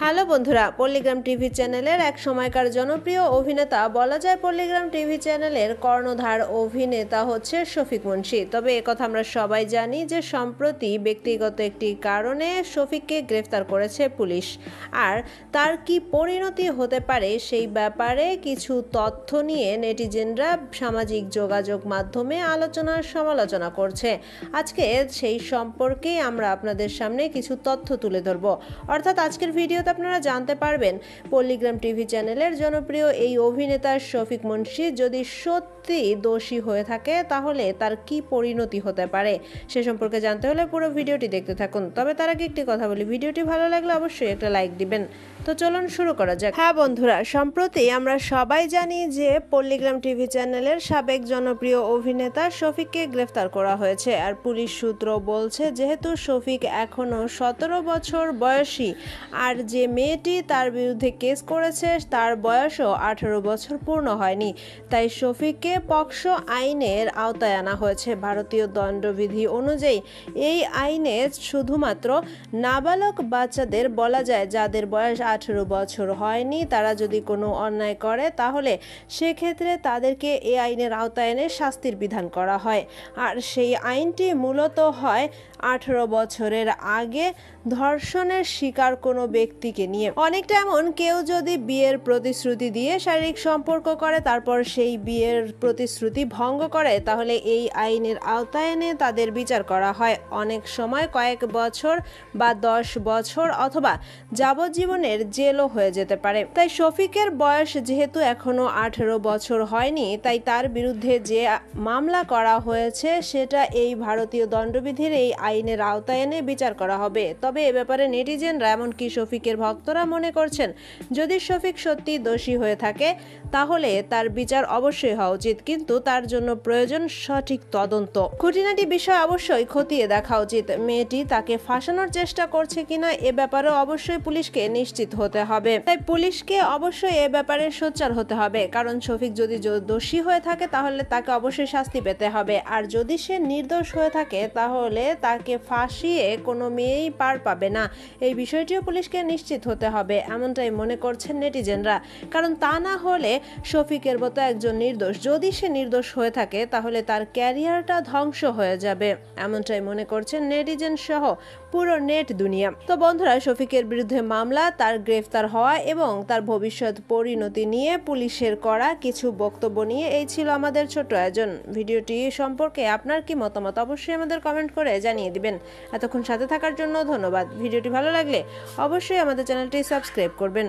Hello বন্ধুরা, পল্লিগ্রাম TV চ্যানেলের এক সময়কার জনপ্রিয় অভিনেতা, বলা যায় পল্লিগ্রাম টিভি চ্যানেলের কর্ণধার অভিনেতা হচ্ছে শফিক মুন্সী। তবে একথা আমরা সবাই জানি যে সম্প্রতি ব্যক্তিগত একটি কারণে শফিককে গ্রেফতার করেছে পুলিশ। আর তার কি পরিণতি হতে পারে সেই ব্যাপারে কিছু তথ্য নিয়ে নেটিজেনরা সামাজিক যোগাযোগ মাধ্যমে আলোচনা সমালোচনা করছে। আজকে সেই সম্পর্কেই আমরা আপনাদের সামনে কিছু তথ্য তুলে ধরব। অর্থাৎ আজকের ভিডিওতে আপনারা জানতে পারবেন পল্লিগ্রাম টিভি চ্যানেলের জনপ্রিয় এই অভিনেতা শফিক মুন্সী যদি সত্যি দোষী হয়ে থাকে তাহলে তার কি পরিণতি হতে পারে সে সম্পর্কে জানতে হলে পুরো ভিডিওটি দেখতে থাকুন। তবে তার আগে একটি কথা বলি, ভিডিওটি ভালো লাগলে অবশ্যই একটা লাইক দিবেন। তো চলুন শুরু করা যাক। হ্যাঁ বন্ধুরা, সম্প্রতি আমরা সবাই জানি যে পল্লিগ্রাম টিভি চ্যানেলের সাবেক জনপ্রিয় অভিনেতা শফিককে গ্রেফতার করা হয়েছে। আর পুলিশ সূত্র বলছে যেহেতু শফিক এখনো 17 বছর বয়সী আর যে মেয়েটি তার বিরুদ্ধে কেস করেছে তার বয়সও 18 বছর পূর্ণ হয়নি, তাই শফিককে পক্সো আইনের আওতায় আনা হয়েছে। ভারতীয় দণ্ডবিধি অনুযায়ী এই আইনে শুধুমাত্র নাবালক বাচ্চাদের বলা যায় যাদের বয়স 18 বছর হয়নি, তারা যদি কোনো অন্যায় করে তাহলে সেক্ষেত্রে তাদেরকে এই আইনের আওতায় এনে শাস্তির বিধান করা হয়। আর সেই আইনটি মূলত হয় 18 বছরের আগে ধর্ষণের শিকার কোনো ব্যক্তিকে নিয়ে। অনেকটা এমন, কেউ যদি বিয়ের প্রতিশ্রুতি দিয়ে শারীরিক সম্পর্ক করে তারপর সেই বিয়ের প্রতিশ্রুতি ভঙ্গ করে তাহলে এই আইনের আওতায় এনে তাদের বিচার করা হয়। অনেক সময় কয়েক বছর বা 10 বছর অথবা যাবজ্জীবনের জেলও হয়ে যেতে পারে। তাই শফিকের বয়স যেহেতু এখনো 18 বছর হয়নি, তাই তার বিরুদ্ধে যে মামলা করা হয়েছে সেটা এই ভারতীয় দণ্ডবিধির এই আইনের আওতায় এনে বিচার করা হবে। তবে এ ব্যাপারে নেটিজেনরা এমনকি শফিকের ভক্তরা মনে করছেন যদি শফিক সত্যি দোষী হয়ে থাকে তাহলে তার বিচার অবশ্যই হওয়া উচিত, কিন্তু তার জন্য প্রয়োজন সঠিক তদন্ত। খুঁটিনাটি বিষয় অবশ্যই খতিয়ে দেখা উচিত। মেয়েটি তাকে ফাঁসানোর চেষ্টা করছে কিনা এ ব্যাপারে অবশ্যই পুলিশকে নিশ্চিত হতে হবে। তাই পুলিশকে অবশ্যই এ ব্যাপারে সোচ্চার হতে হবে, কারণ শফিক যদি দোষী হয়ে থাকে তাহলে তাকে অবশ্যই শাস্তি পেতে হবে। আর যদি সে নির্দোষ হয়ে থাকে তাহলে তাকে ফাঁসিয়ে কোনো মেয়েই পার পাবে না। এই বিষয়টিও পুলিশকে নিশ্চিত হতে হবে, এমনটাই মনে করছেন নেটিজেনরা। কারণ তা না হলে শফিকের মতো একজন নির্দোষ, যদি সে নির্দোষ হয়ে থাকে তাহলে তার ক্যারিয়ারটা ধ্বংস হয়ে যাবে, এমনটাই মনে করছেন নেটিজেন সহ পুরো নেট দুনিয়া। তো বন্ধুরা, শফিকের বিরুদ্ধে মামলা, তার গ্রেফতার হওয়া এবং তার ভবিষ্যৎ পরিণতি নিয়ে পুলিশের করা কিছু বক্তব্য নিয়ে এই ছিল আমাদের ছোট্ট আয়োজন। ভিডিওটি সম্পর্কে আপনার কি মতামত অবশ্যই আমাদের কমেন্ট করে জানিয়ে দিবেন। এতক্ষণ সাথে থাকার জন্য ধন্যবাদ। ভিডিওটি ভালো লাগলে অবশ্যই আমাদের চ্যানেলটি সাবস্ক্রাইব করবেন।